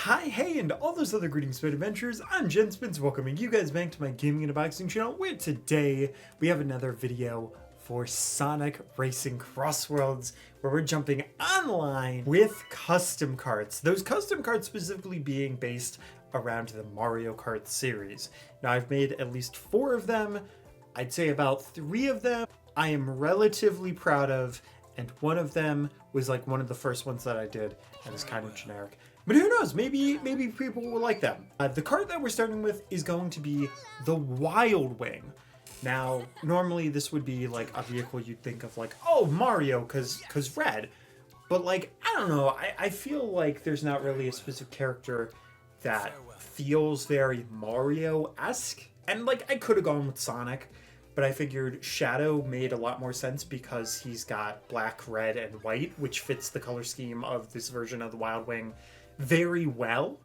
Hi, hey, and all those other greetings, Spin Adventures. I'm Jen Spins, welcoming you guys back to my gaming and unboxing channel, where today we have another video for Sonic Racing Crossworlds, where we're jumping online with custom carts. Those custom carts specifically being based around the Mario Kart series. Now, I've made at least 4 of them. I'd say about 3 of them I am relatively proud of, and one of them was like one of the first ones that I did, and it's kind of generic. But who knows, maybe people will like them. The kart that we're starting with is going to be the Wild Wing. Now, normally this would be like a vehicle you'd think of like, oh, Mario, cause red. But like, I don't know, I feel like there's not really a specific character that feels very Mario-esque. And like, I could have gone with Sonic, but I figured Shadow made a lot more sense because he's got black, red, and white, which fits the color scheme of this version of the Wild Wing very well.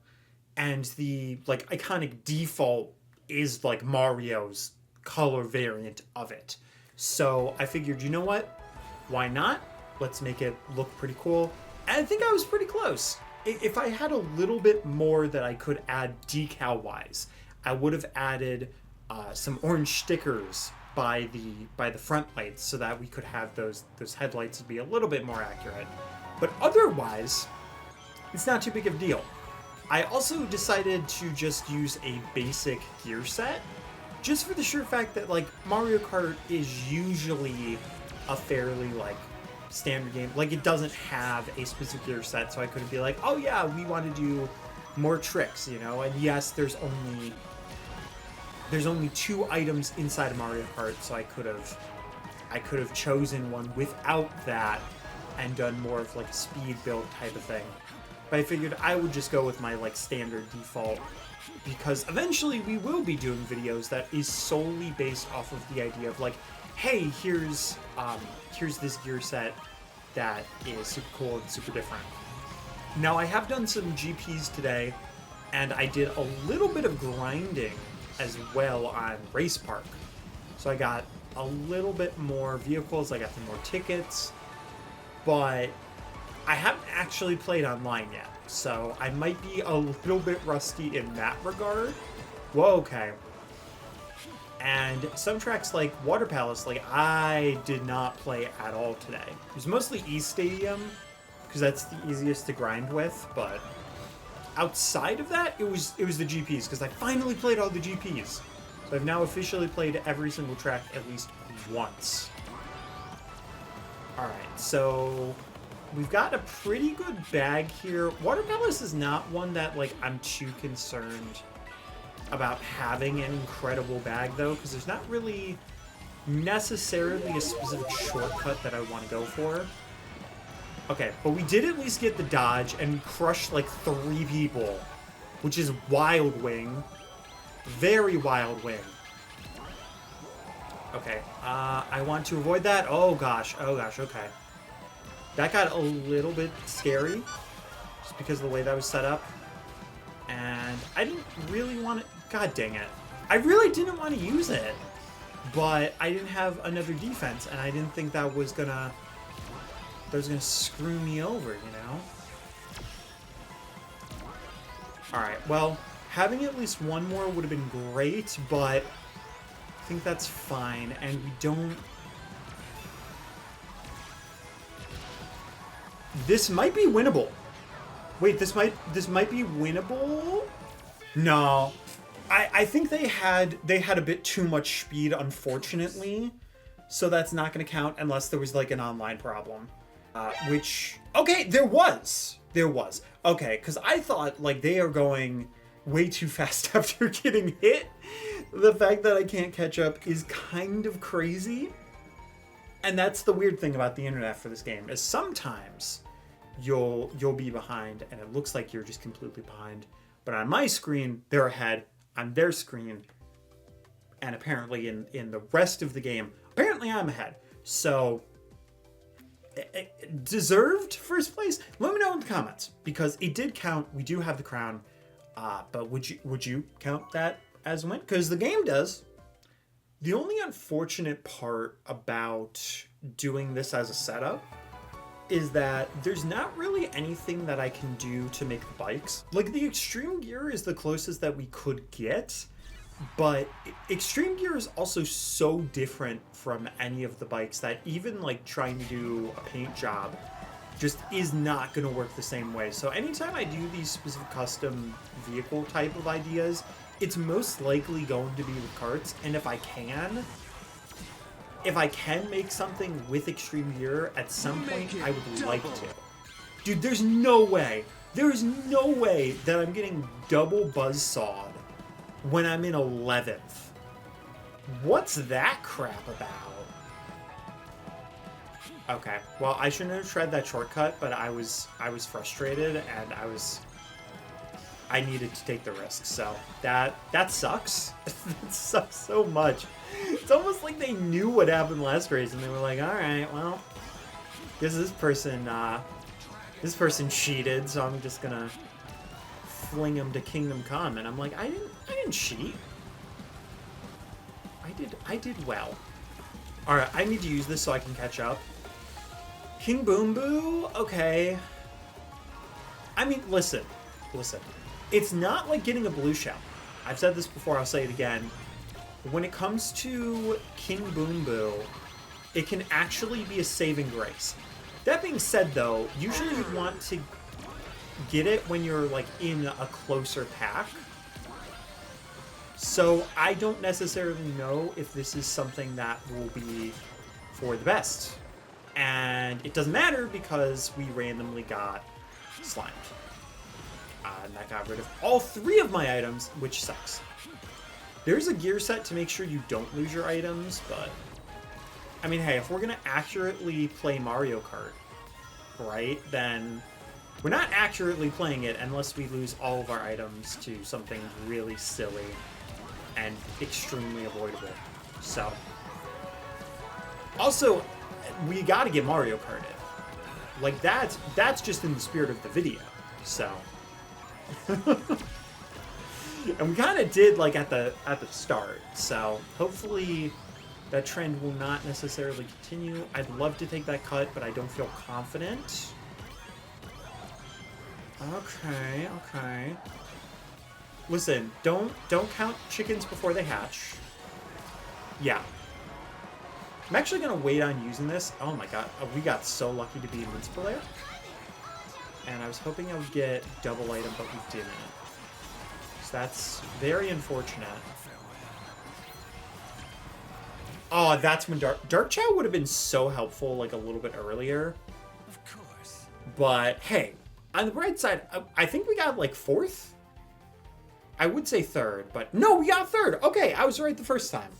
And the like iconic default is like Mario's color variant of it. So I figured, you know what? Why not? Let's make it look pretty cool. And I think I was pretty close. If I had a little bit more that I could add decal-wise, I would have added some orange stickers by the front lights so that we could have those headlights be a little bit more accurate. But otherwise, it's not too big of a deal. I also decided to just use a basic gear set, just for the sheer fact that like Mario Kart is usually a fairly like standard game. Like it doesn't have a specific gear set, so I couldn't be like, oh yeah, we want to do more tricks, you know? And yes, there's only 2 items inside of Mario Kart, so I could have chosen one without that and done more of like a speed build type of thing. But I figured I would just go with my like standard default, because eventually we will be doing videos that is solely based off of the idea of like, hey, here's this gear set that is super cool and super different. Now I have done some GPs today, and I did a little bit of grinding as well on Race Park. So I got a little bit more vehicles, I got some more tickets, but I haven't actually played online yet, so I might be a little bit rusty in that regard. Whoa, okay. And some tracks like Water Palace, like I did not play at all today. It was mostly East Stadium, because that's the easiest to grind with, but outside of that, it was the GPs, because I finally played all the GPs. So I've now officially played every single track at least once. Alright, so we've got a pretty good bag here. Water Palace is not one that like I'm too concerned about having an incredible bag though, because there's not really necessarily a specific shortcut that I want to go for. Okay, but we did at least get the dodge and crushed like 3 people, which is Wild Wing. Very Wild Wing. Okay, I want to avoid that. Oh gosh, okay. That got a little bit scary, just because of the way that was set up. And I didn't really want it. God dang it. I really didn't want to use it, but I didn't have another defense, and I didn't think that was gonna screw me over, you know? Alright, well, having at least one more would have been great, but I think that's fine, and we don't... This might be winnable. Wait, this might be winnable? No. I think they had a bit too much speed, unfortunately, so that's not going to count unless there was like an online problem. Which, okay, there was. Okay, because I thought, like, they are going way too fast after getting hit. The fact that I can't catch up is kind of crazy. And that's the weird thing about the internet for this game, is sometimes you'll be behind, and it looks like you're just completely behind. But on my screen, they're ahead. On their screen, and apparently in the rest of the game, apparently I'm ahead. So... deserved first place? Let me know in the comments, because it did count. We do have the crown, but would you count that as a win? Because the game does. The only unfortunate part about doing this as a setup is that there's not really anything that I can do to make the bikes. Like, the extreme gear is the closest that we could get, but extreme gear is also so different from any of the bikes that even like trying to do a paint job just is not going to work the same way. So anytime I do these specific custom vehicle type of ideas, it's most likely going to be with karts. And if I can make something with extreme gear at some point, I would like to. Dude, there's no way that I'm getting double buzzsawed when I'm in 11th. What's that crap about? Okay, well, I shouldn't have tried that shortcut, but I was frustrated and I needed to take the risk. So that sucks. That sucks so much. It's almost like they knew what happened last race and they were like, all right, well, this person cheated, so I'm just gonna fling him to Kingdom Come. And I'm like, I didn't cheat. I did well. All right, I need to use this so I can catch up. King Boom Boo, okay. I mean, listen. It's not like getting a blue shell. I've said this before, I'll say it again. When it comes to King Boom Boo, it can actually be a saving grace. That being said, though, usually you'd want to get it when you're like in a closer pack. So I don't necessarily know if this is something that will be for the best. And it doesn't matter because we randomly got slimed. And that got rid of all 3 of my items, which sucks. There's a gear set to make sure you don't lose your items, but I mean, hey, if we're going to accurately play Mario Kart, right, then we're not accurately playing it unless we lose all of our items to something really silly and extremely avoidable. So, also, we got to get Mario Kart in. Like, that's just in the spirit of the video. So, and we kind of did like at the start. So hopefully that trend will not necessarily continue. I'd love to take that cut, but I don't feel confident. Okay. Listen, don't count chickens before they hatch. Yeah. I'm actually going to wait on using this. Oh my god, we got so lucky to be invincible there. And I was hoping I would get double item, but we didn't. So that's very unfortunate. Oh, that's when Dark Chow would have been so helpful like a little bit earlier. Of course. But hey, on the bright side, I think we got like 4th. I would say 3rd, but no, we got 3rd. Okay, I was right the first time.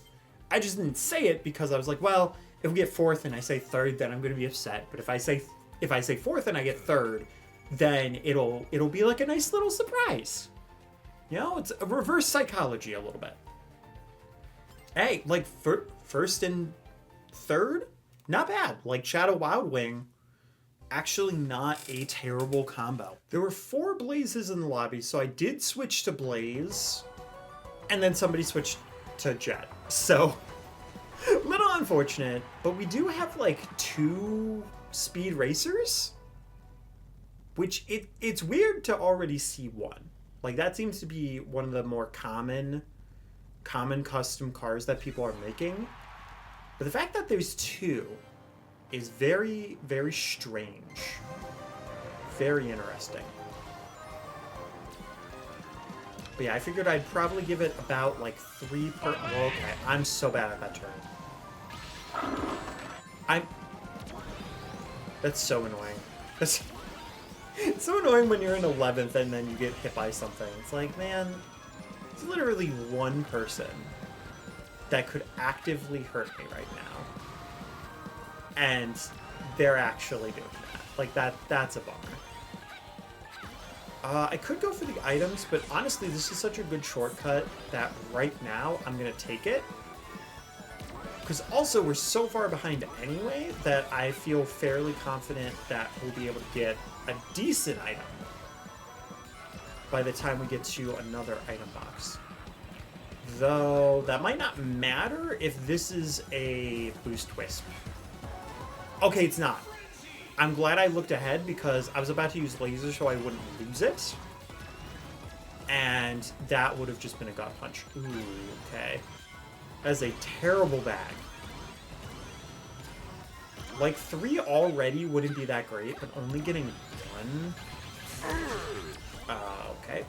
I just didn't say it because I was like, well, if we get 4th and I say 3rd, then I'm going to be upset. But if I say 4th and I get 3rd, then it'll be like a nice little surprise. You know, it's a reverse psychology a little bit. Hey, like 1st and 3rd, not bad. Like Shadow Wild Wing, actually not a terrible combo. There were 4 Blazes in the lobby, so I did switch to Blaze, and then somebody switched to Jet. So, little unfortunate, but we do have like 2 speed racers, which it's weird to already see 1. Like that seems to be one of the more common custom cars that people are making. But the fact that there's 2 is very, very strange. Very interesting. But yeah, I figured I'd probably give it about like 3 per... Well, okay, I'm so bad at that turn. That's so annoying. It's so annoying when you're in 11th and then you get hit by something. It's like, man, it's literally 1 person that could actively hurt me right now. And they're actually doing that. Like, that's a bummer. I could go for the items, but honestly, this is such a good shortcut that right now I'm going to take it. Because also, we're so far behind anyway that I feel fairly confident that we'll be able to get a decent item by the time we get to another item box. Though, that might not matter if this is a boost wisp. Okay, it's not. I'm glad I looked ahead because I was about to use laser so I wouldn't lose it. And that would have just been a gut punch. Ooh, okay. That is a terrible bag. Like, 3 already wouldn't be that great, but only getting 1? Okay.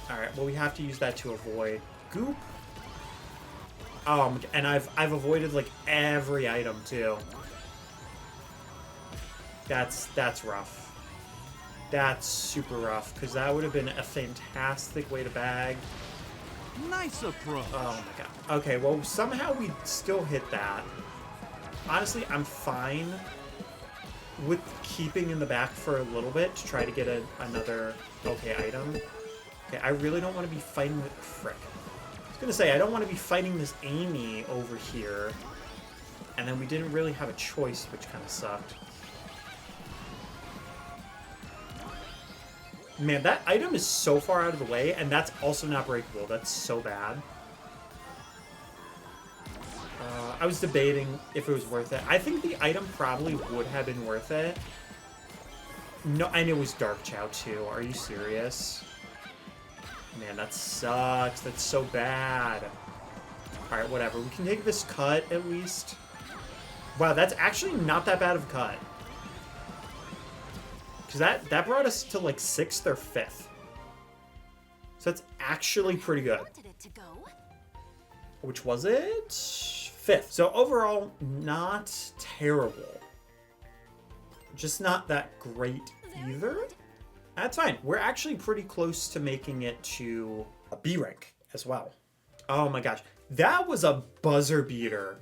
Alright, well, we have to use that to avoid goop. And I've avoided, like, every item, too. That's rough. That's super rough, because that would have been a fantastic way to bag. Nice approach. Oh my god. Okay, well, somehow we still hit that. Honestly, I'm fine with keeping in the back for a little bit to try to get another okay item. Okay, I really don't want to be fighting with... Frick. I was gonna say, I don't want to be fighting this Amy over here. And then we didn't really have a choice, which kind of sucked. Man, that item is so far out of the way, and that's also not breakable. That's so bad. I was debating if it was worth it. I think the item probably would have been worth it. No, and it was Dark Chow too. Are you serious? Man, that sucks. That's so bad. Alright, whatever. We can take this cut, at least. Wow, that's actually not that bad of a cut. Because that brought us to, like, 6th or 5th. So that's actually pretty good. Which was it? 5th. So overall, not terrible. Just not that great either. That's fine. We're actually pretty close to making it to a B rank as well. Oh my gosh. That was a buzzer beater.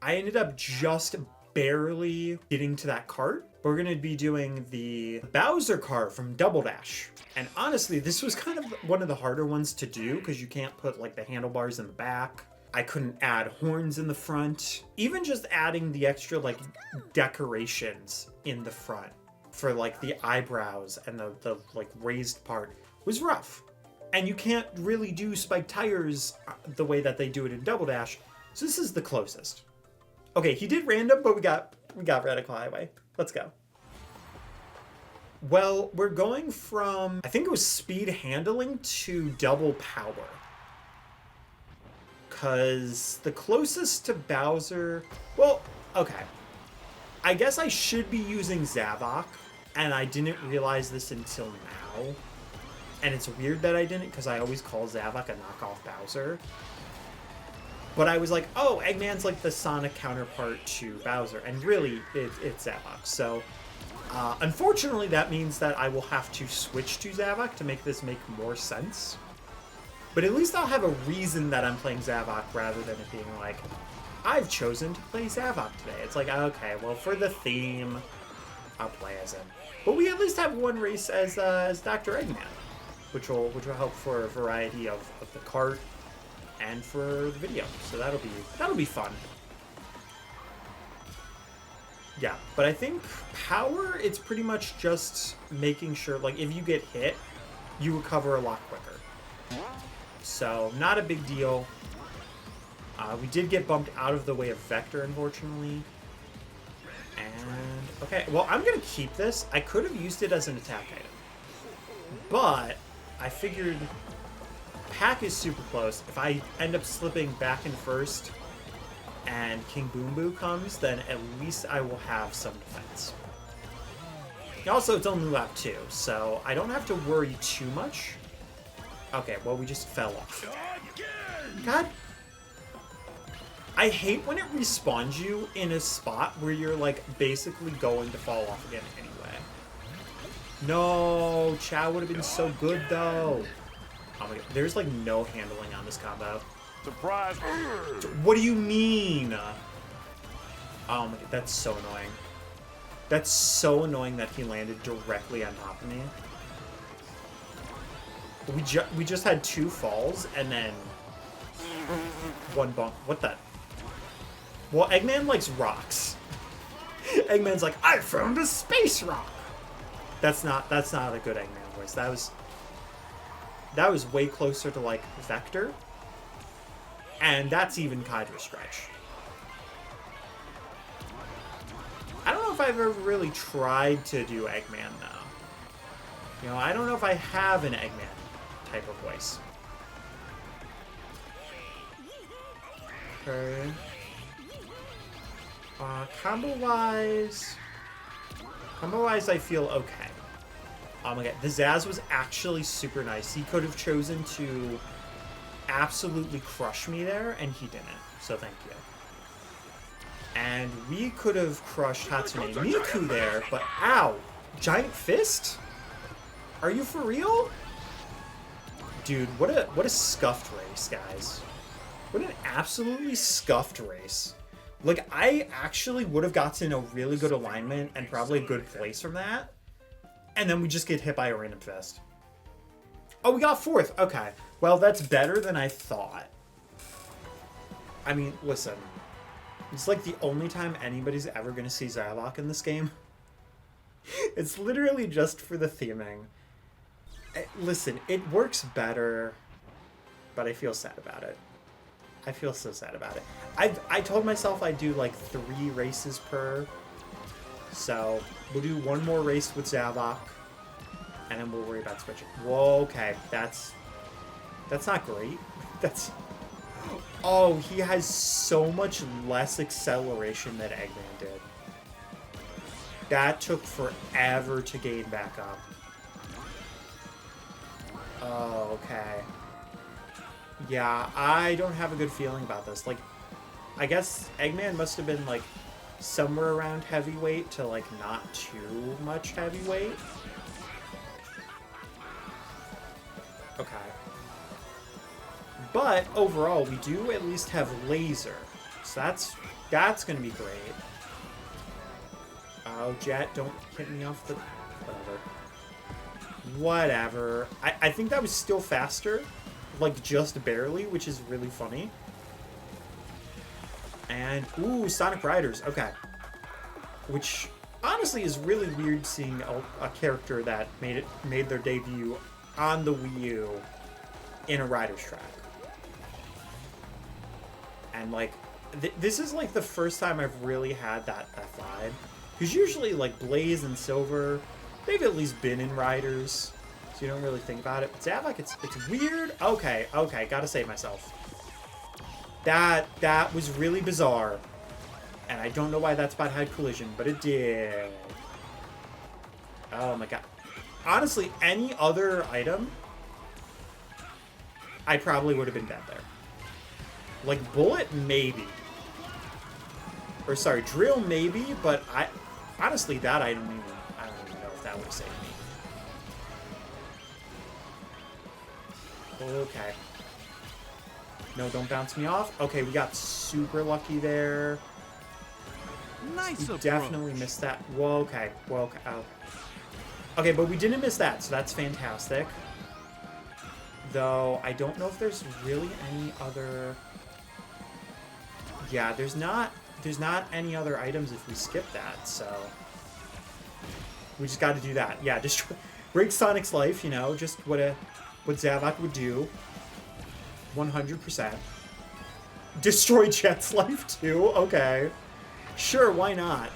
I ended up just barely getting to that cart. We're going to be doing the Bowser cart from Double Dash. And honestly, this was kind of one of the harder ones to do because you can't put like the handlebars in the back. I couldn't add horns in the front. Even just adding the extra like decorations in the front for like the eyebrows and the like raised part was rough. And you can't really do spiked tires the way that they do it in Double Dash. So this is the closest. Okay, he did random, but we got Radical Highway. Let's go. Well, we're going from, I think it was speed handling to double power. Because the closest to Bowser, well, okay. I guess I should be using Zavok, and I didn't realize this until now. And it's weird that I didn't, because I always call Zavok a knockoff Bowser. But I was like, oh, Eggman's like the Sonic counterpart to Bowser. And really, it's Zavok. So, unfortunately, that means that I will have to switch to Zavok to make this make more sense. But at least I'll have a reason that I'm playing Zavok rather than it being like, I've chosen to play Zavok today. It's like, okay, well, for the theme, I'll play as him. But we at least have one race as Dr. Eggman, which will help for a variety of the cart and for the video. So that'll be fun. Yeah, but I think power, it's pretty much just making sure, like, if you get hit, you recover a lot quicker. So, not a big deal. We did get bumped out of the way of Vector, unfortunately. And, okay, well, I'm going to keep this. I could have used it as an attack item. But, I figured Pack is super close. If I end up slipping back in first and King Boom Boo comes, then at least I will have some defense. Also, it's only lap 2, so I don't have to worry too much. Okay, well, we just fell off. God. I hate when it respawns you in a spot where you're, like, basically going to fall off again anyway. No, Chow would have been so good, though. Oh my god, there's, like, no handling on this combo. Surprise! What do you mean? Oh my god, that's so annoying. That's so annoying that he landed directly on top of me. We just had 2 falls and then 1 bump. What the? Well, Eggman likes rocks. Eggman's like, I found a space rock. That's not a good Eggman voice. That was way closer to like Vector. And that's even kind of a stretch. I don't know if I've ever really tried to do Eggman, though. You know, I don't know if I have an Eggman type of voice. Okay. Combo-wise, I feel okay. Okay, the Zaz was actually super nice. He could have chosen to absolutely crush me there, and he didn't. So thank you. And we could have crushed Hatsune Miku there, but ow! Giant fist? Are you for real? Dude, what a scuffed race, guys. What an absolutely scuffed race. Like, I actually would have gotten a really good alignment and probably a good place from that. And then we just get hit by a random fist. Oh, we got 4th. Okay. Well, that's better than I thought. I mean, listen. It's like the only time anybody's ever going to see Zavok in this game. It's literally just for the theming. Listen, it works better, but I feel sad about it. I feel so sad about it. I told myself I'd do like 3 races per. So we'll do 1 more race with Zavok, and then we'll worry about switching. Whoa, okay, that's not great. Oh, he has so much less acceleration than Eggman did. That took forever to gain back up. Oh, okay. Yeah, I don't have a good feeling about this. Like, I guess Eggman must have been, like, somewhere around heavyweight to, like, not too much heavyweight. Okay. But, overall, we do at least have laser. So that's gonna be great. Oh, Jet, don't hit me off the... Whatever. I think that was still faster. Like, just barely, which is really funny. And, ooh, Sonic Riders. Okay. Which, honestly, is really weird seeing a character that made their debut on the Wii U in a Riders track. And, like, this is, like, the first time I've really had that vibe. Because usually, like, Blaze and Silver, they've at least been in Riders. So you don't really think about it. But Zavok, it's weird. Okay, gotta save myself. That was really bizarre. And I don't know why that spot had collision, but it did. Oh my god. Honestly, any other item, I probably would have been dead there. Like, Bullet, maybe. Or, sorry, Drill, maybe, but honestly, that item, I don't even know if that would have saved me. Okay. No, don't bounce me off. Okay, we got super lucky there. Nice. We definitely missed that. Whoa, okay. Whoa, okay. Oh. Okay, but we didn't miss that, so that's fantastic. Though, I don't know if there's really any other... Yeah, there's not any other items if we skip that, so... We just gotta do that. Yeah, just break Sonic's life, you know, just what Zavok would do. 100%. Destroy Jet's life, too? Okay. Sure, why not?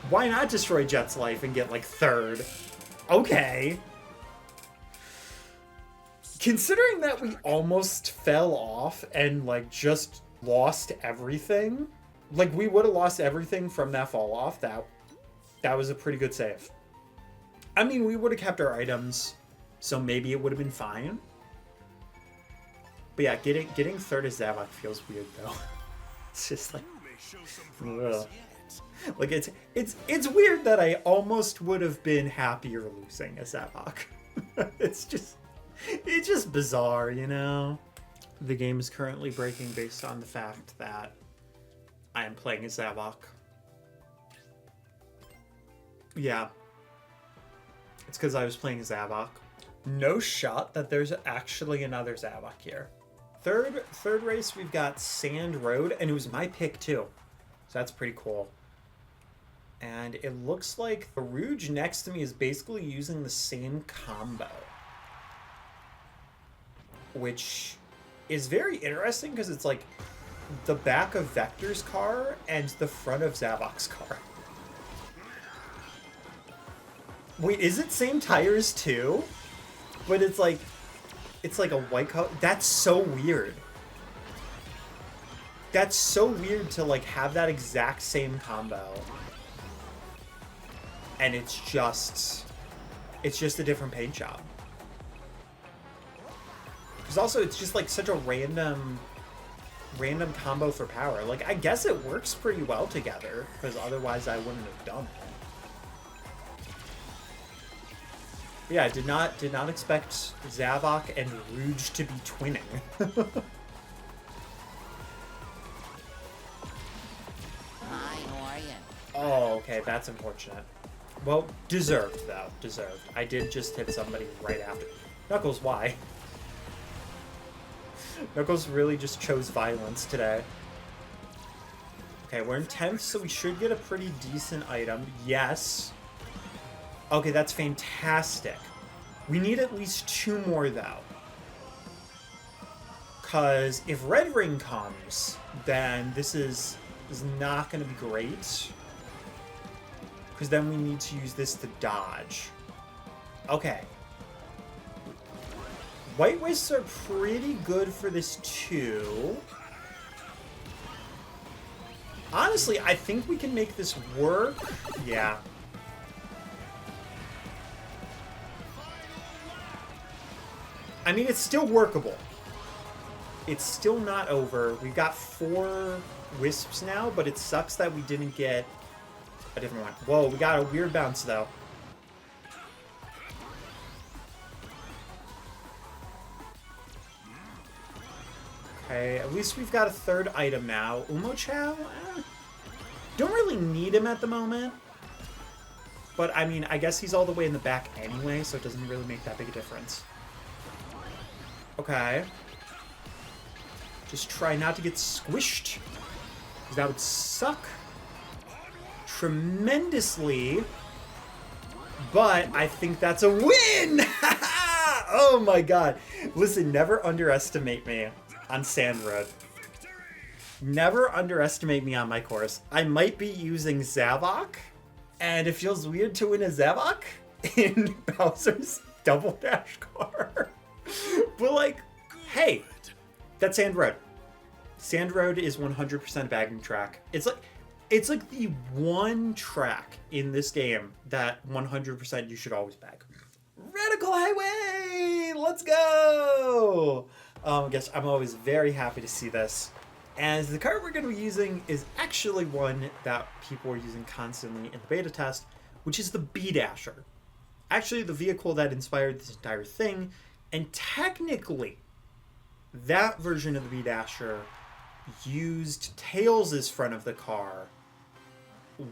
Why not destroy Jet's life and get, like, 3rd? Okay. Considering that we almost fell off and, like, just lost everything, like, we would have lost everything from that fall off, that was a pretty good save. I mean, we would have kept our items, so maybe it would have been fine. But yeah, getting 3rd as Zavok feels weird, though. It's just like... Ugh. Like, it's weird that I almost would have been happier losing as Zavok. It's just bizarre, you know? The game is currently breaking based on the fact that I am playing as Zavok. Yeah. It's because I was playing as Zavok. No shot that there's actually another Zavok here. Third race, we've got Sand Road, and it was my pick, too. So that's pretty cool. And it looks like the Rouge next to me is basically using the same combo. Which is very interesting, because it's like the back of Vector's car and the front of Zavok's car. Wait, is it same tires too? But it's like a white color. That's so weird. That's so weird to like have that exact same combo. And it's just a different paint job. Because also it's just like such a random combo for power. Like I guess it works pretty well together, because otherwise I wouldn't have done it. Yeah, I did not expect Zavok and Rouge to be twinning. Hi, how are you? Oh, okay, that's unfortunate. Well, deserved though, deserved. I did just hit somebody right after. Knuckles, why? Knuckles really just chose violence today. Okay, we're in 10th, so we should get a pretty decent item. Yes. Okay, that's fantastic. We need at least 2 more, though. Because if Red Ring comes, then this is not going to be great. Because then we need to use this to dodge. Okay. White Wisps are pretty good for this, too. Honestly, I think we can make this work. Yeah. I mean, it's still workable. It's still not over. We've got 4 Wisps now, but it sucks that we didn't get a different one. Whoa, we got a weird bounce, though. Okay, at least we've got a 3rd item now. Umochow? Don't really need him at the moment. But, I mean, I guess he's all the way in the back anyway, so it doesn't really make that big a difference. Okay. Just try not to get squished, because that would suck tremendously. But I think that's a win! Oh my god. Listen, never underestimate me on Sand Road. Never underestimate me on my course. I might be using Zavok, and it feels weird to win a Zavok in Bowser's Double Dash car. But like, hey, that's Sand Road. Sand Road is 100% a bagging track. It's like the one track in this game that 100% you should always bag. Radical Highway! Let's go! I guess I'm always very happy to see this. And the card we're going to be using is actually one that people are using constantly in the beta test, which is the B-Dasher. Actually, the vehicle that inspired this entire thing. And technically, that version of the B-Dasher used Tails' front of the car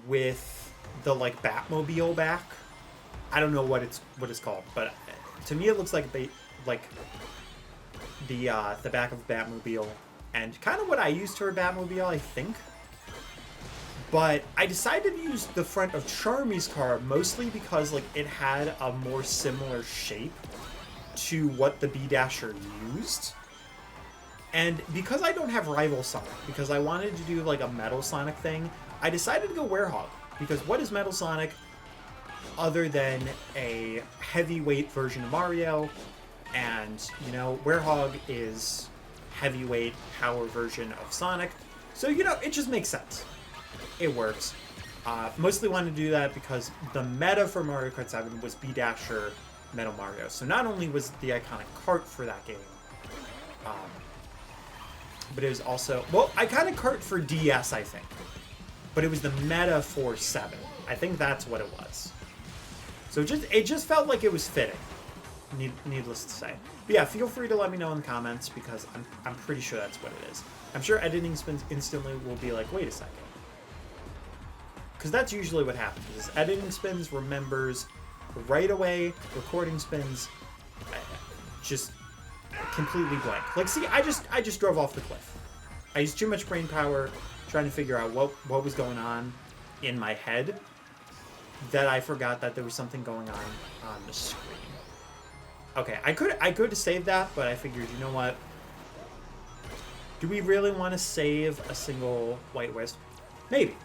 with the, like, Batmobile back. I don't know what it's called, but to me it looks like the back of a Batmobile, and kind of what I used for a Batmobile, I think. But I decided to use the front of Charmy's car mostly because like it had a more similar shape to what the B-Dasher used. And because I don't have Rival Sonic, because I wanted to do like a Metal Sonic thing, I decided to go Werehog. Because what is Metal Sonic other than a heavyweight version of Mario? And, you know, Werehog is heavyweight power version of Sonic. So, you know, it just makes sense. It works. Mostly wanted to do that because the meta for Mario Kart 7 was B-Dasher Metal Mario. So not only was the iconic kart for that game, but it was also... Well, iconic kart for DS, I think. But it was the meta for 7. I think that's what it was. So it just felt like it was fitting. Needless to say. But yeah, feel free to let me know in the comments because I'm pretty sure that's what it is. I'm sure editing spins instantly will be like, wait a second. Because that's usually what happens. Is editing spins remembers right away, recording spins just completely blank. Like, see, I just drove off the cliff. I used too much brain power trying to figure out what was going on in my head that I forgot that there was something going on the screen. Okay, I could save that, but I figured, you know what? Do we really want to save a single White Wisp? Maybe.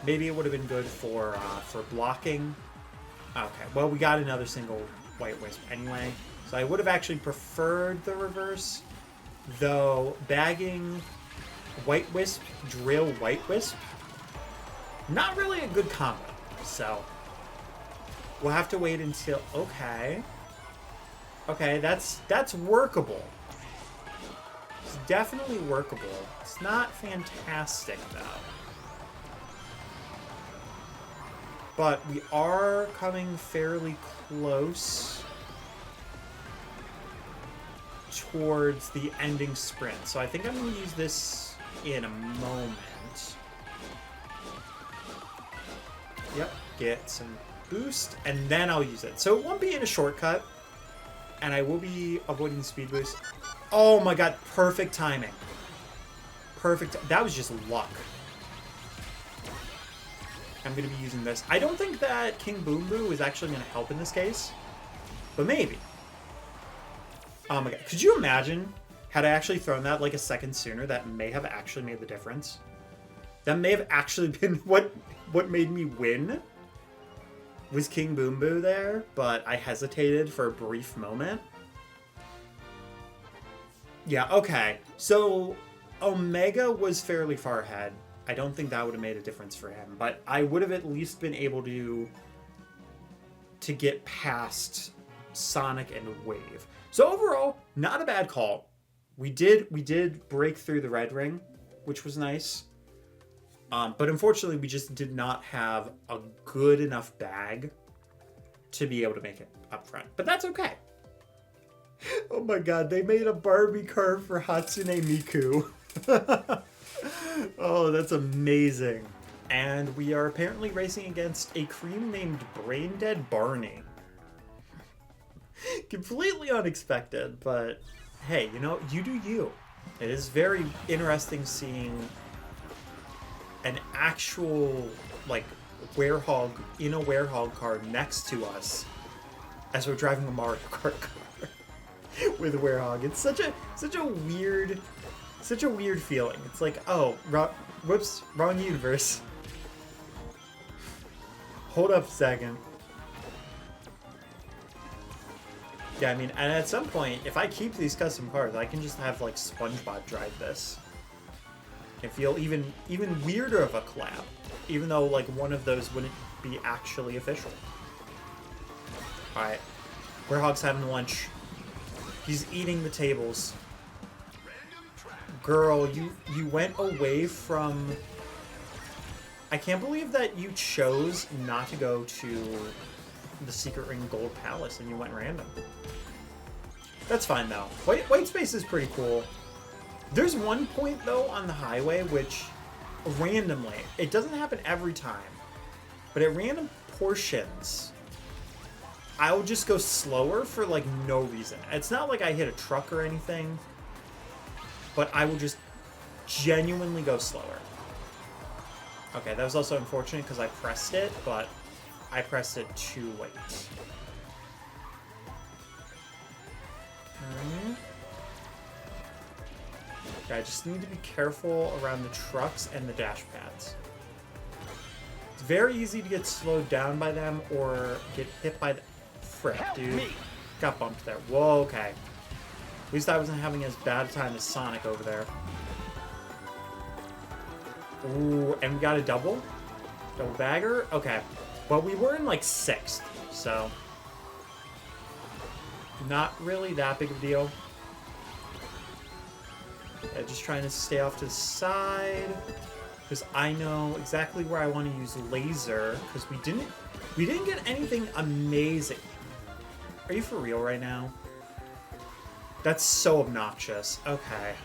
Maybe it would have been good for blocking Okay, well, we got another single White Wisp anyway. So I would have actually preferred the reverse, though bagging White Wisp, drill White Wisp, not really a good combo. So we'll have to wait until... Okay. Okay, that's workable. It's definitely workable. It's not fantastic, though. But we are coming fairly close towards the ending sprint. So I think I'm going to use this in a moment. Yep, get some boost, and then I'll use it. So it won't be in a shortcut, and I will be avoiding the speed boost. Oh my god, perfect timing. Perfect. That was just luck. I'm going to be using this. I don't think that King Boom Boo is actually going to help in this case, but maybe. Oh my god. Could you imagine, had I actually thrown that like a second sooner, that may have actually made the difference? That may have actually been what made me win, was King Boom Boo there, but I hesitated for a brief moment. Yeah, okay. So Omega was fairly far ahead. I don't think that would have made a difference for him, but I would have at least been able to get past Sonic and Wave. So overall, not a bad call. We did break through the red ring, which was nice. But unfortunately, we just did not have a good enough bag to be able to make it up front. But that's okay. Oh my god, they made a Barbie car for Hatsune Miku. Oh, that's amazing. And we are apparently racing against a cream named Brain Dead Barney. Completely unexpected, but hey, you know, you do you. It is very interesting seeing an actual, like, werehog in a werehog car next to us as we're driving a Mario Kart car with a werehog. It's such a weird feeling. It's like, oh, whoops, wrong universe. Hold up a second. Yeah, I mean, and at some point, if I keep these custom cars, I can just have, like, SpongeBob drive this. And feel even weirder of a collab. Even though, like, one of those wouldn't be actually official. Alright. Werehog's having lunch. He's eating the tables. Girl, you went away from... I can't believe that you chose not to go to the Secret Ring Gold Palace and you went random. That's fine, though. White space is pretty cool. There's one point, though, on the highway, which randomly, it doesn't happen every time, but at random portions, I'll just go slower for, like, no reason. It's not like I hit a truck or anything, but I will just genuinely go slower. Okay, that was also unfortunate because I pressed it, but I pressed it too late. Okay, I just need to be careful around the trucks and the dash pads. It's very easy to get slowed down by them or get hit by the... Frick, dude. Got bumped there. Whoa, okay. At least I wasn't having as bad a time as Sonic over there. Ooh, and we got a double? Double bagger? Okay. Well, we were in, like, 6th, so... not really that big of a deal. Yeah, just trying to stay off to the side. Because I know exactly where I want to use laser. Because we didn't get anything amazing. Are you for real right now? That's so obnoxious. Okay.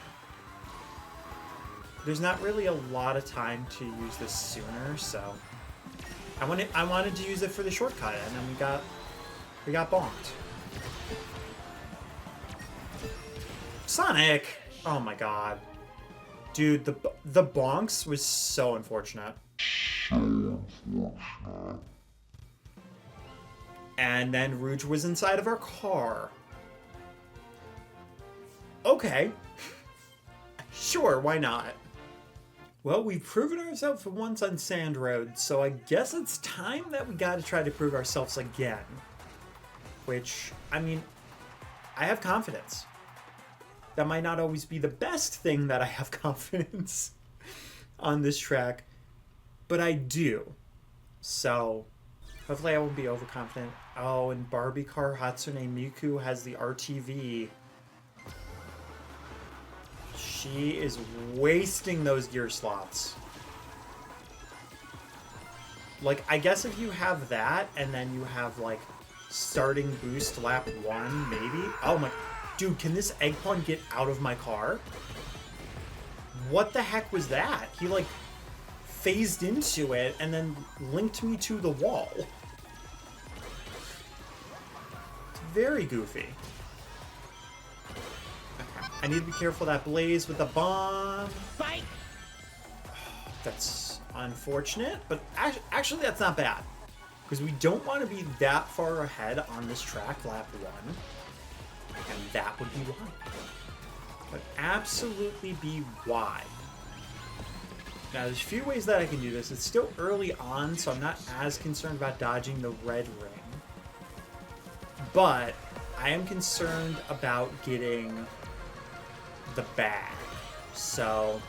There's not really a lot of time to use this sooner, so... I wanted to use it for the shortcut, and then we got bonked. Sonic! Oh my god. Dude, the bonks was so unfortunate. And then Rouge was inside of our car. Okay. Sure, why not? Well, we've proven ourselves for once on Sand Road, so I guess it's time that we gotta try to prove ourselves again. Which, I mean, I have confidence. That might not always be the best thing that I have confidence on this track, but I do. So, hopefully I won't be overconfident. Oh, and Barbie Car Hatsune Miku has the RTV. She is wasting those gear slots. Like, I guess if you have that, and then you have, like, starting boost lap 1, maybe? Oh my... Dude, can this egg pawn get out of my car? What the heck was that? He, like, phased into it and then linked me to the wall. It's very goofy. Okay. I need to be careful of that blaze with the bomb. Fight! That's unfortunate, but actually that's not bad. Because we don't want to be that far ahead on this track, lap 1. And that would be why. Would absolutely be why. Now, there's a few ways that I can do this. It's still early on, so I'm not as concerned about dodging the red ring. But I am concerned about getting the bag. So,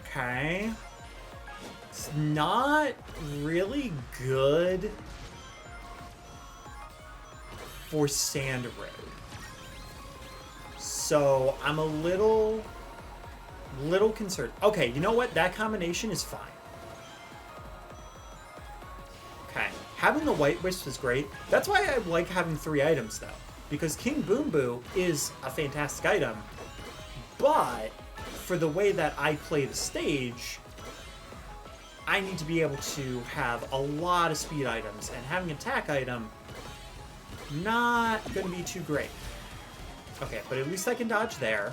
okay. It's not really good for Sand Road. So I'm a little concerned. Okay, you know what? That combination is fine. Okay, having the White Wisp is great. That's why I like having 3 items, though. Because King Boom Boo is a fantastic item, but for the way that I play the stage, I need to be able to have a lot of speed items, and having an attack item, not going to be too great. Okay, but at least I can dodge there.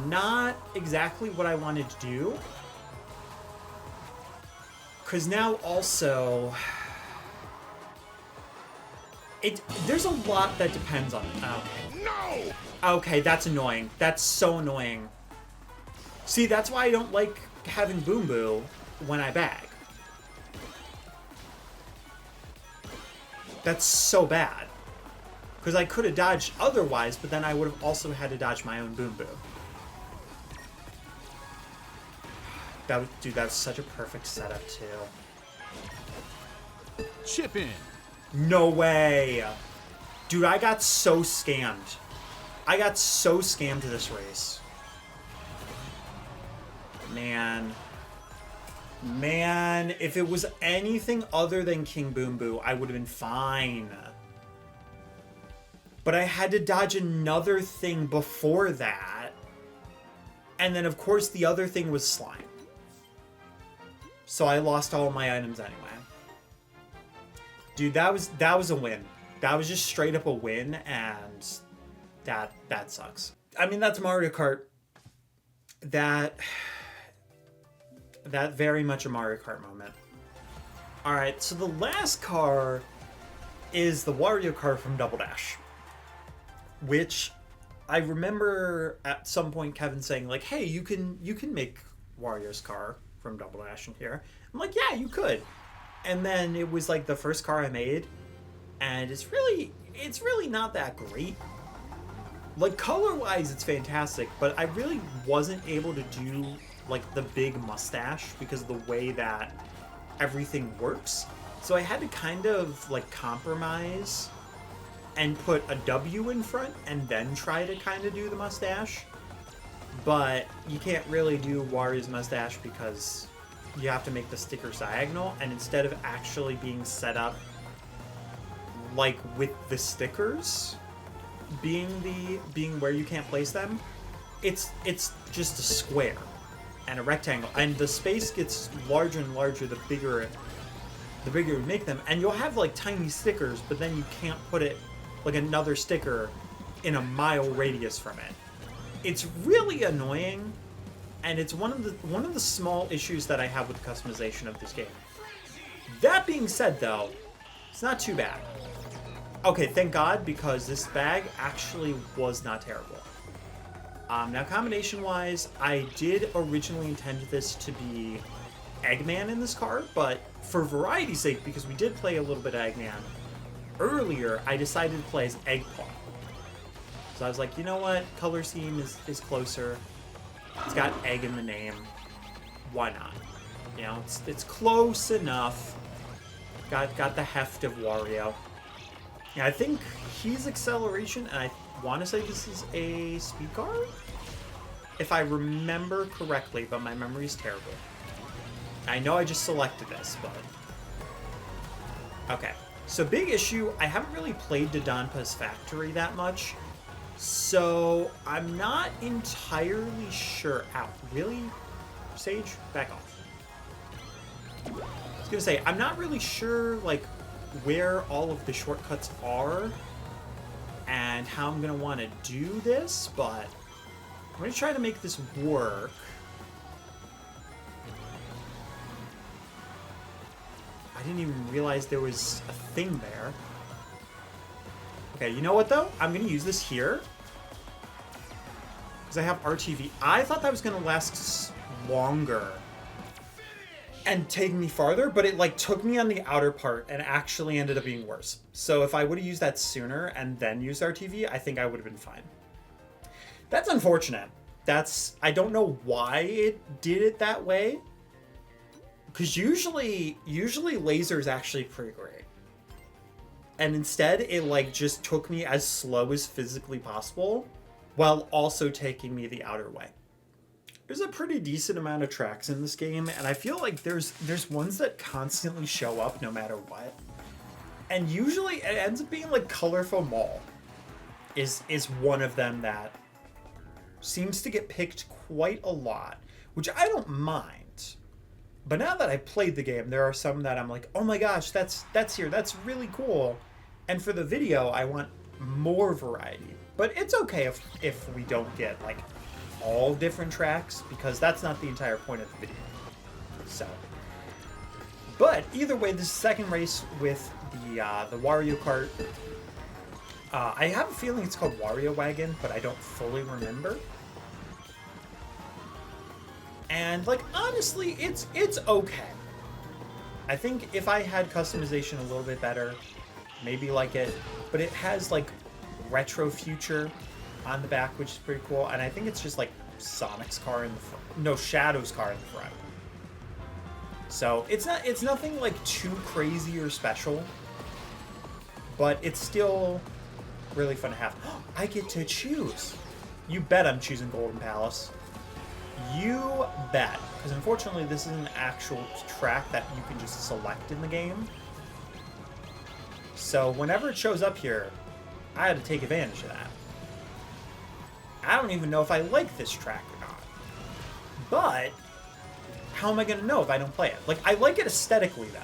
Not exactly what I wanted to do. Because now also... There's a lot that depends on it. Okay. No! Okay, that's annoying. That's so annoying. See, that's why I don't like having Boom Boo when I bag. That's so bad. Because I could have dodged otherwise, but then I would have also had to dodge my own Boom Boo. Dude, that's such a perfect setup, too. Chip in. No way! Dude, I got so scammed. I got so scammed to this race. Man. Man, if it was anything other than King Boom Boo, I would have been fine. But I had to dodge another thing before that. And then, of course, the other thing was slime. So I lost all my items anyway. Dude, that was a win. That was just straight up a win, and that sucks. I mean, that's Mario Kart. That very much a Mario Kart moment. Alright, so the last car is the Wario Kart from Double Dash. Which I remember at some point Kevin saying, like, hey, you can make Wario's car from Double Dash in here. I'm like, yeah, you could. And then it was like the first car I made, and it's really not that great. Like, color-wise, it's fantastic, but I really wasn't able to do like the big mustache because of the way that everything works. So I had to kind of like compromise and put a W in front and then try to kind of do the mustache. But you can't really do Wario's mustache because you have to make the stickers diagonal, and instead of actually being set up like with the stickers being where you can't place them, it's just a square and a rectangle, and the space gets larger and larger the bigger you make them, and you'll have like tiny stickers, but then you can't put it like another sticker in a mile radius from it. It's really annoying, and it's one of the small issues that I have with the customization of this game. That being said, though, it's not too bad. Okay, thank God, because this bag actually was not terrible. Now, combination-wise, I did originally intend this to be Eggman in this card, but for variety's sake, because we did play a little bit of Eggman earlier, I decided to play as Eggpaw. So I was like, you know what? Color scheme is closer. It's got egg in the name. Why not? You know, it's close enough. Got the heft of Wario. Yeah, I think he's acceleration, and I want to say this is a speed card? If I remember correctly, but my memory is terrible. I know I just selected this, but... Okay. So, big issue, I haven't really played Dodonpa's Factory that much. So, I'm not entirely sure. Ow, really? Sage? Back off. I was gonna say, I'm not really sure, like, where all of the shortcuts are and how I'm gonna want to do this, but I'm gonna try to make this work. I didn't even realize there was a thing there. Okay, you know what though? I'm gonna use this here because I have RTV. I thought that was gonna last longer and take me farther, but it like took me on the outer part and actually ended up being worse. So if I would have used that sooner and then used RTV, I think I would have been fine. That's unfortunate. I don't know why it did it that way. Because usually laser is actually pretty great. And instead it like just took me as slow as physically possible while also taking me the outer way. There's a pretty decent amount of tracks in this game, and I feel like there's ones that constantly show up no matter what. And usually it ends up being like Colorful Mall is one of them that seems to get picked quite a lot, which I don't mind. But now that I played the game, there are some that I'm like, oh my gosh, that's here, that's really cool. And for the video, I want more variety. But it's okay if we don't get like all different tracks, because that's not the entire point of the video. So, but either way, this second race with the Wario Kart. I have a feeling it's called Wario Wagon, but I don't fully remember. And like honestly, it's okay. I think if I had customization a little bit better, maybe like it. But it has like retro future on the back, which is pretty cool, and I think it's just like Sonic's car in the front. No, Shadow's car in the front. So it's nothing like too crazy or special, but it's still really fun to have. I get to choose. You bet I'm choosing Golden Palace. You bet, because unfortunately this is an actual track that you can just select in the game. So whenever it shows up here, I had to take advantage of that. I don't even know if I like this track or not. But how am I going to know if I don't play it? Like, I like it aesthetically, though.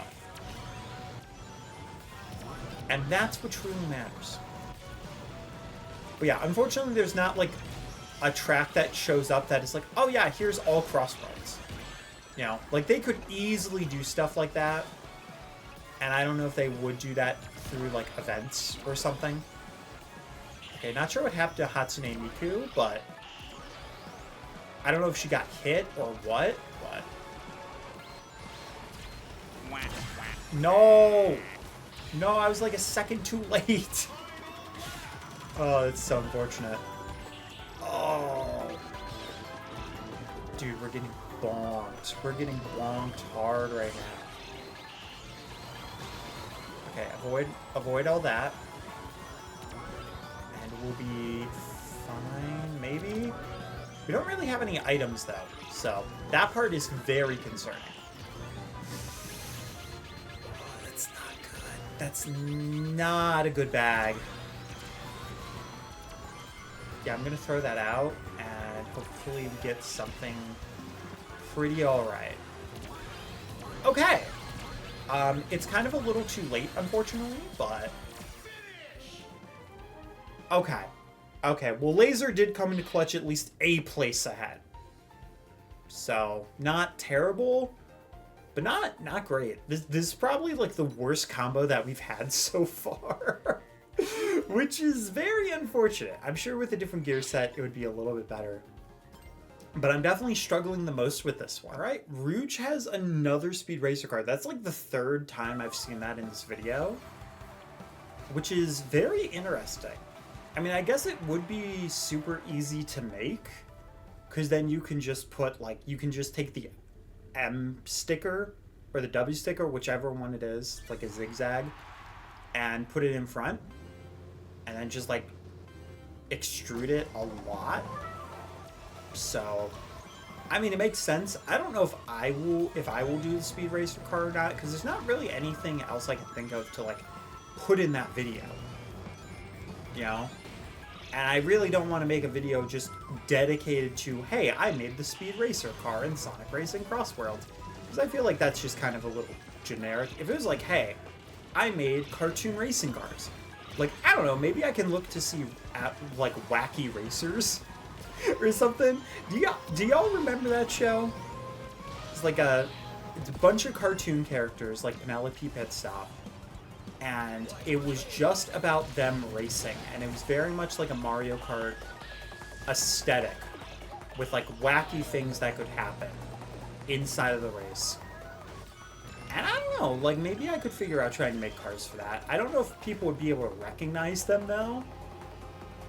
And that's what truly matters. But yeah, unfortunately, there's not, like, a track that shows up that is like, oh yeah, here's all Crossworlds. You know, like, they could easily do stuff like that. And I don't know if they would do that through, like, events or something. Okay, not sure what happened to Hatsune Miku, but I don't know if she got hit or what, but... No! No, I was like a second too late. Oh, that's so unfortunate. Oh. Dude, we're getting bonked. We're getting bonked hard right now. Okay, avoid all that. And we'll be fine, maybe? We don't really have any items, though, so that part is very concerning. Oh, that's not good. That's not a good bag. Yeah, I'm going to throw that out, and hopefully we get something pretty alright. Okay. It's kind of a little too late, unfortunately, but... Okay. Okay, well, Laser did come into clutch at least a place ahead. So, not terrible, but not great. This is probably, like, the worst combo that we've had so far. Which is very unfortunate. I'm sure with a different gear set, it would be a little bit better. But I'm definitely struggling the most with this one. All right, Rouge has another Speed Racer card. That's like the third time I've seen that in this video, which is very interesting. I mean, I guess it would be super easy to make, because then you can just put, like, you can just take the M sticker or the W sticker, whichever one it is, like a zigzag, and put it in front, and then just, like, extrude it a lot. So, I mean, it makes sense. I don't know if I will do the Speed Racer card or not, because there's not really anything else I can think of to, like, put in that video, you know? And I really don't want to make a video just dedicated to, hey, I made the Speed Racer car in Sonic Racing Crossworlds, because I feel like that's just kind of a little generic. If it was like, hey, I made cartoon racing cars, like, I don't know, maybe I can look to see at, like, Wacky Racers or something. Do y'all remember that show? It's like it's a bunch of cartoon characters, like Penelope Pitstop, and it was just about them racing, and it was very much like a Mario Kart aesthetic, with like wacky things that could happen inside of the race. And I don't know, like, maybe I could figure out trying to make cars for that. I don't know if people would be able to recognize them though,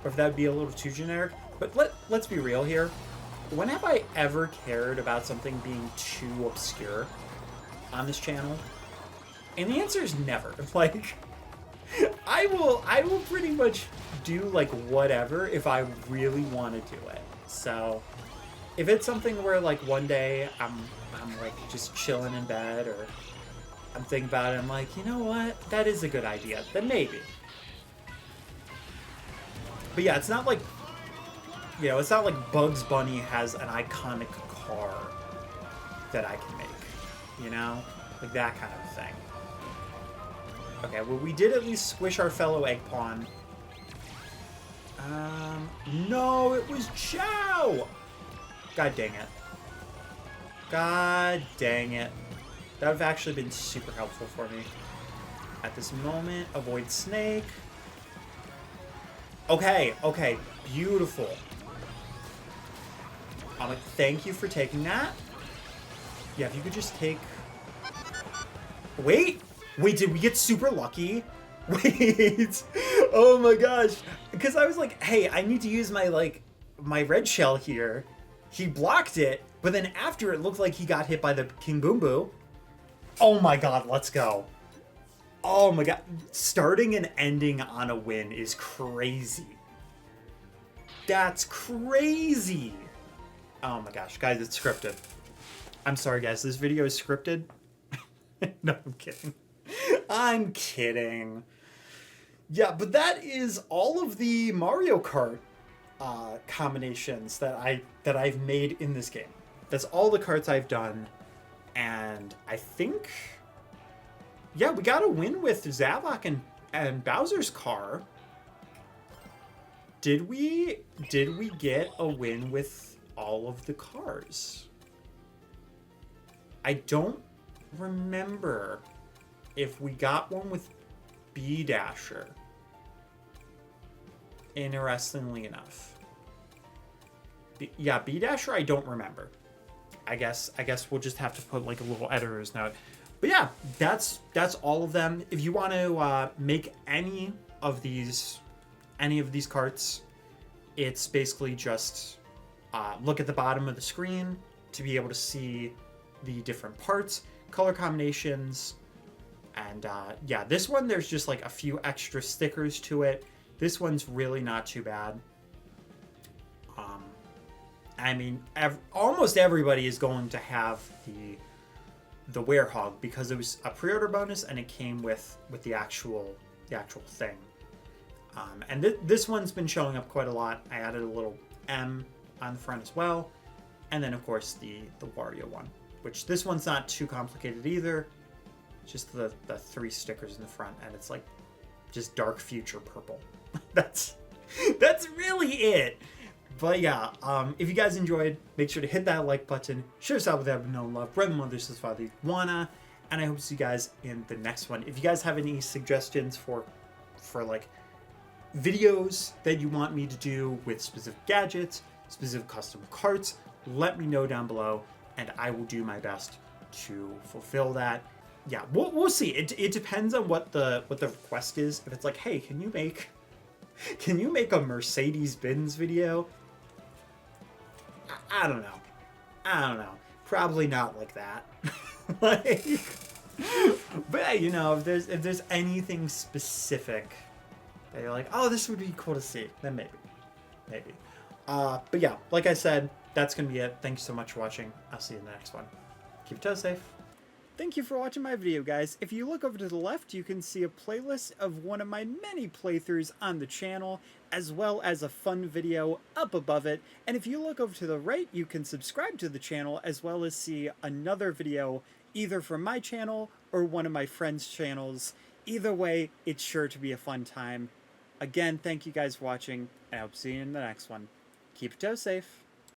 or if that would be a little too generic. But let's be real here. When have I ever cared about something being too obscure on this channel? And the answer is never. Like, I will pretty much do, like, whatever if I really want to do it. So, if it's something where, like, one day I'm like just chilling in bed, or I'm thinking about it, I'm like, you know what? That is a good idea. Then maybe. But yeah, it's not like, you know, it's not like Bugs Bunny has an iconic car that I can make, you know? Like that kind of thing. Okay, well, we did at least squish our fellow egg pawn. No, it was Chow! God dang it. God dang it. That would have actually been super helpful for me. At this moment, avoid snake. Okay, okay, beautiful. I'm like, thank you for taking that. Yeah, if you could just take... Wait, did we get super lucky? Wait, oh my gosh. Because I was like, hey, I need to use my, like, my red shell here. He blocked it, but then after it looked like he got hit by the King Boom Boo. Oh my god, let's go. Oh my god, starting and ending on a win is crazy. That's crazy. Oh my gosh, guys, it's scripted. I'm sorry, guys, this video is scripted. No, I'm kidding. I'm kidding. Yeah, but that is all of the Mario Kart combinations that I've made in this game. That's all the karts I've done, and I think, yeah, we got a win with Zavok and Bowser's car. Did we get a win with all of the cars? I don't remember if we got one with B Dasher. Interestingly enough. Yeah, B Dasher I don't remember. I guess we'll just have to put like a little editor's note. But yeah, that's all of them. If you want to make any of these carts, it's basically just look at the bottom of the screen to be able to see the different parts, color combinations, and yeah, this one there's just like a few extra stickers to it. This one's really not too bad. I mean, almost everybody is going to have the Werehog because it was a pre-order bonus and it came with the actual thing. And this one's been showing up quite a lot. I added a little M on the front as well, and then of course the Wario one, which this one's not too complicated either. Just the 3 stickers in the front, and it's like just dark future purple. That's really it. But yeah, if you guys enjoyed, make sure to hit that like button, share us out with everyone known love, brother, mother, sister, father, wanna, and I hope to see you guys in the next one. If you guys have any suggestions for like videos that you want me to do with specific gadgets, specific custom carts, let me know down below, and I will do my best to fulfill that. Yeah, we'll see. It depends on what the request is. If it's like, hey, can you make a Mercedes-Benz video? I don't know. Probably not like that. Like, but you know, if there's anything specific that you're like, oh, this would be cool to see, then maybe. But yeah, like I said, that's gonna be it. Thanks so much for watching. I'll see you in the next one. Keep your toes safe. Thank you for watching my video, guys. If you look over to the left, you can see a playlist of one of my many playthroughs on the channel, as well as a fun video up above it. And if you look over to the right, you can subscribe to the channel, as well as see another video, either from my channel or one of my friends' channels. Either way, it's sure to be a fun time. Again, thank you guys for watching, and I hope to see you in the next one. Keep your toes safe.